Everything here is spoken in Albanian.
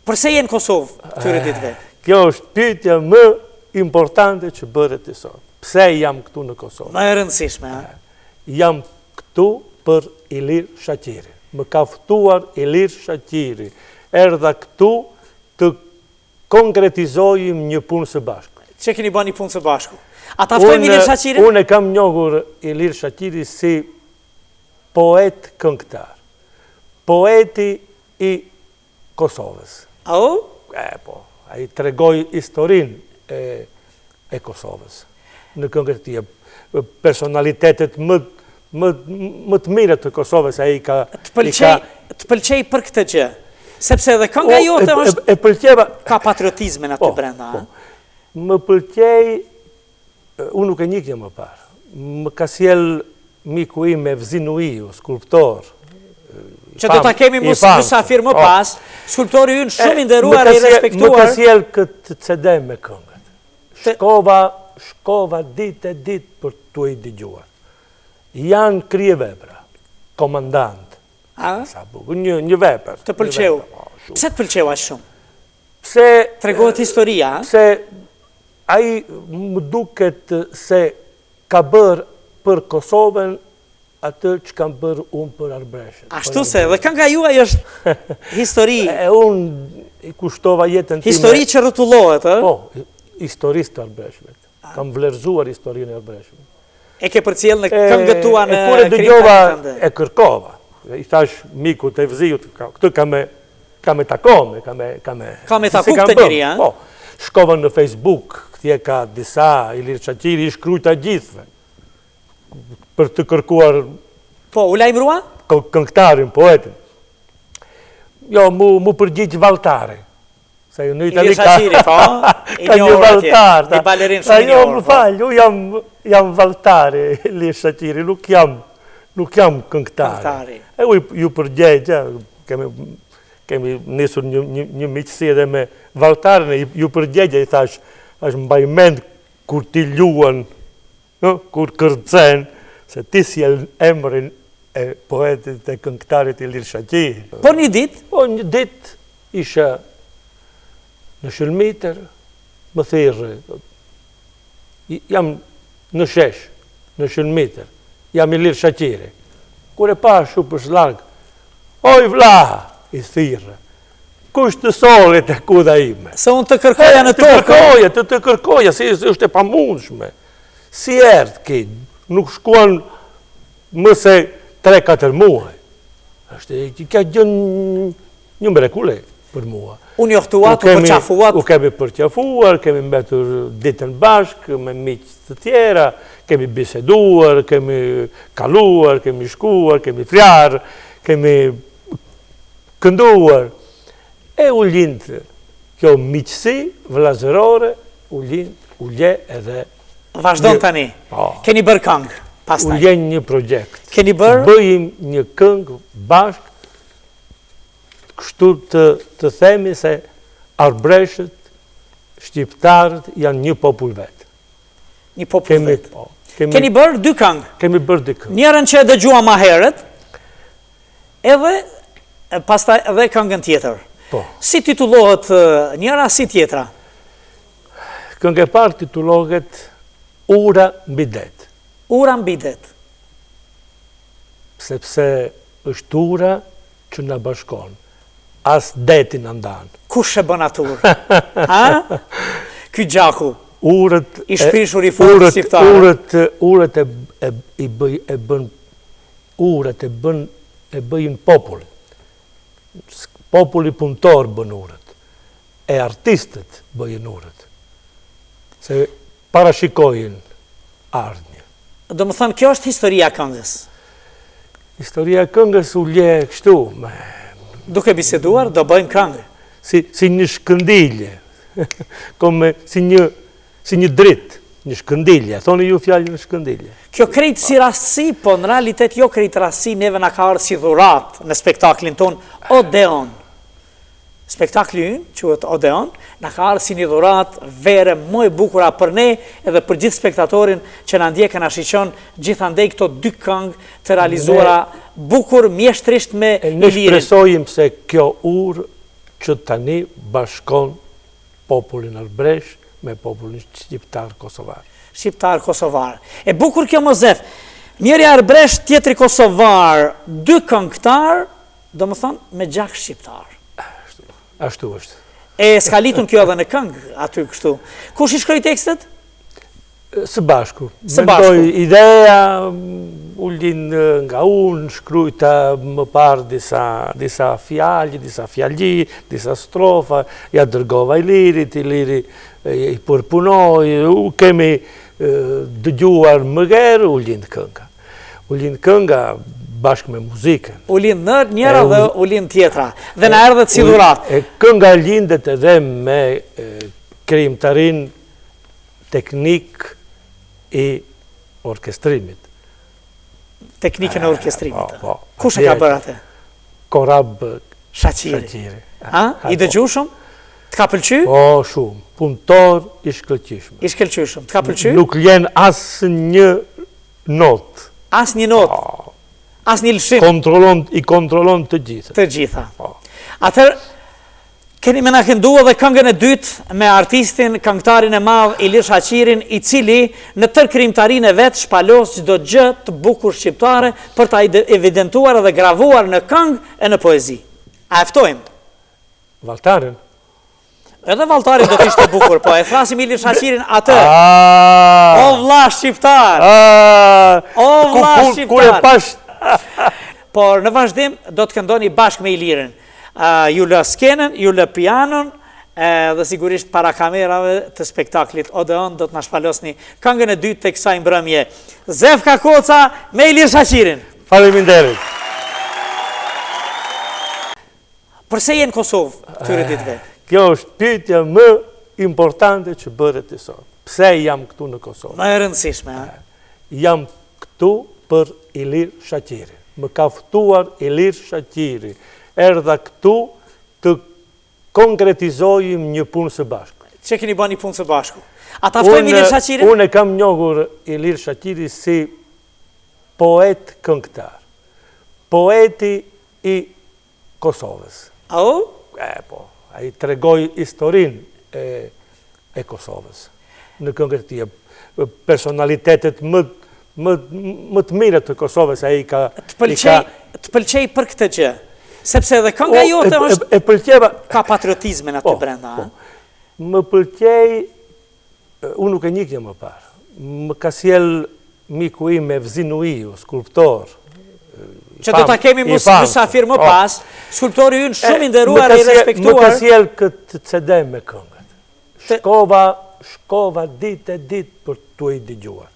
Përse je në Kosovë këtyre ditëve? Kjo është pyetja më importante që bëret i sot. Pse jam këtu në Kosovë? Më e rëndësishme, ha? Jam këtu për Ilir Shaqiri. Më ka ftuar Ilir Shaqiri. Erdha këtu të konkretizojmë një punë së bashku. Që keni bën një punë së bashku? A ta ftojmë Ilir Shaqirin? Unë kam njohur Ilir Shaqiri si poet këngëtar. Poeti i Kosovës. Au? Po, ai tregoi historinë e Kosovës. Në këngët e tij, personalitetet më të mira të Kosovës ai ka. Të pëlqej për këtë gjë. Sepse edhe kënga jote është e pëlqeva ka patriotizmin aty brenda, ha? Më pëlqej, unë nuk e njihja më parë. Më ka sjell miku im Evzin Uiu, skulptor. Që do ta kemi mysafir më pas, skulptori ynë shumë i nderuar i respektuar. Më ka sjell këtë CD me këngët. Shkova ditë për t'u i dëgjuar. Janë krije vepra, komandant. Një vepër. Të pëlqeu. Pse të pëlqeu aq shumë? Pse tregohet historia, ha? Pse ai më duket se ka bërë për Kosovën atë që kam bërë unë për Arbreshet. Ashtu se, dhe kënga juaj është histori. Unë i kushtova jetën time. Histori që rrotullohet, ë? Po, historisë të Arbreshet. Kam vlerëzuar historinë e Arbreshet. E ke përcjell në këngët tua në kur e dëgjova e kërkova. I thash mikut e Evziut, këtë kam me takome, kam me taku këtë njëri, ha? Po, shkova në Facebook, këtje ka disa, Ilir Shaqiri i shkrujta gjithve. Për të kërkuar... Po, u lajmërua? Këngëtarin, poetin. Jo, mu përgjigj Valtari. Se ju në Itali ka... Ka një Valtar. Një balerin shumë një orë. Jo, më falj, jam Valtari, Ilir Shaqiri, nuk jam këngëtari. Ju përgjigja, kemi nisur një miqësi edhe me Valtarin, ju përgjigja i thash, është mbaj mend kur ti luan, kur kërcen, se ti si emrin e poetit e këngëtarit Ilir Shaqiri. Por një dit? Po një dit isha në Shëlmitër, më thirrë, jam në shesh, në Shëlmitër, jam Ilir Shaqiri. Kur e pa shu për shlag, oj vla, i thirrë, kush të solit e kuda ime. Se unë të kërkoja në tokë. Të kërkoja, si është e pamundshme. Si erdhë ki, nuk shkuan më se 3-4 muaj. është ka gjën një mrekulli për mua. Unë johtuat, u përqafuat? U kemi përqafuar, kemi mbetur ditën bashkë, me miqë të tjera, kemi biseduar, kemi kaluar, kemi shkuar, kemi fjarë, kemi kënduar. E u lindë kjo miqësi vllazërore, u lje edhe... Vazhdon tani, keni bërë këngë, pastaj. U ljen një projekt. Keni bërë? Bëjim një këngë bashkë, kështu të themi se Arbreshet, shqiptarët janë një popull vetë. Një popull vetë. Keni bërë 2 këngë? Kemi bërë 2 këngë. Njërën që e dëgjua ma herët, edhe pastaj edhe këngën tjetër. Po. Si titullohet njëra, si tjetra? Këngë e parë titullohet Ura mbi det. Ura mbi det. Sepse është ura që në bashkon. As deti në ndanë. Kush e bën aturë? Ha? Ky gjaku. Urët... I shprishur i fortë shqiptarë. Urët e bëjnë popull. Populli punëtor bën urët. E artistët bëjnë urët. Se parashikojnë ardhmje. Do më thënë, kjo është historia këngës? Historia këngës u lje kështu. Duke biseduar, do bëjmë këngë? Si një shkëndilje. Si një dritë, një shkëndilje. Thoni ju fjallë një shkëndilje. Kjo krejtë si rastësi, po në realitet jo krejtë rastësi, neve nga ka arë si dhurat në spektaklin ton Odeon. Spektakli ynë, quhet Odeon, nga ka arë si një dhurat vere më e bukura për ne edhe për gjithë spektatorin që në ndjekën a shiqon gjithandej këto 2 këngë të realizuara bukur, mjeshtrisht me i lirin. Ne shpresojmë se kjo urë që tani bashkon popullin arbresh me popullin shqiptar-kosovar. Shqiptar-kosovar. E bukur kjo Mozef, njëri arbresh, tjetri kosovar, dy këngëtar, do më thonë, me gjak shqiptar. Ashtu është. E s'ka litun kjo edhe në këngë, aty kështu. Kush i shkroi tekstet? Së bashku. Së bashku. Mendoj ideja, ullin nga unë, shkrujta më parë disa fjalli, disa fjalli, disa strofa, ja dërgova i liri i përpunoj, kemi dëgjuar më gjerë, ullin kënga. Ullin kënga bashkë me muzikën. Ullin në njëra dhe ullin tjetra, dhe në erdhët si dhurat. Kënga lindet edhe me krijimtarin teknik i orkestrimit. Teknikën e orkestrimit. Kush e ka bërë atë? Korab Shaqiri. I dëgjushëm? Të ka pëlqy? O, shumë. Punëtor i shkëlqyshëm. I shkëlqyshëm. Të ka pëlqy? Nuk ljen asë një not. Asë një not? Asë një lëshim? I kontrolon të gjitha. Të gjitha. Atër, keni me na këndua dhe këngën e dytë me artistin, këngëtarin e madh Ilir Shaqirin, i cili në tërë krijimtarinë e vet shpalos çdo gjë të bukur shqiptare për ta evidentuar dhe gravuar në këngë e në poezi. A eftojmë? Valtarin? Edhe Valtarin do të ishte bukur, po e thrasim Ilir Shaqirin atë. O vlla shqiptar! O vlla shqiptar! Kur e pash? Por në vazhdim do të këndoni bashkë me Ilirin. Ju lë skenën, ju lë pianon, dhe sigurisht para kamerave të spektaklit Odeon do të na shpalosni këngën e dytë të kësaj mbrëmje. Zefka Koca me Ilir Shaqirin. Faleminderit. Përse jenë Kosovë këtyre ditëve? Kjo është pyetja më importante që bëret të sot. Pse jam këtu në Kosovë? Më e rëndësishme, Jam këtu për Ilir Shaqirin. Më ka ftuar Ilir Shaqiri. Erdha këtu të konkretizojmë një punë së bashku. Që keni bën një punë së bashku? A ta ftojmë Ilir Shaqirin? Unë e kam njohur Ilir Shaqiri si poet këngëtar. Poeti i Kosovës. Po, a i tregoj historinë e Kosovës. Në këngët tje, personalitetet më të mire të Kosovës, a i ka... Të pëlqej për këtë gjë? Sepse edhe kënga jote është ka patriotizmin aty brenda. Më pëlqej, unë nuk e njihja më parë, më ka sjell miku im Evzin Uiu, skulptor. Që do ta kemi mysafir më pas, skulptori ynë shumë i nderuar e i respektuar. Më ka sjell këtë CD me këngët. Shkova ditë për t'u i dëgjuar.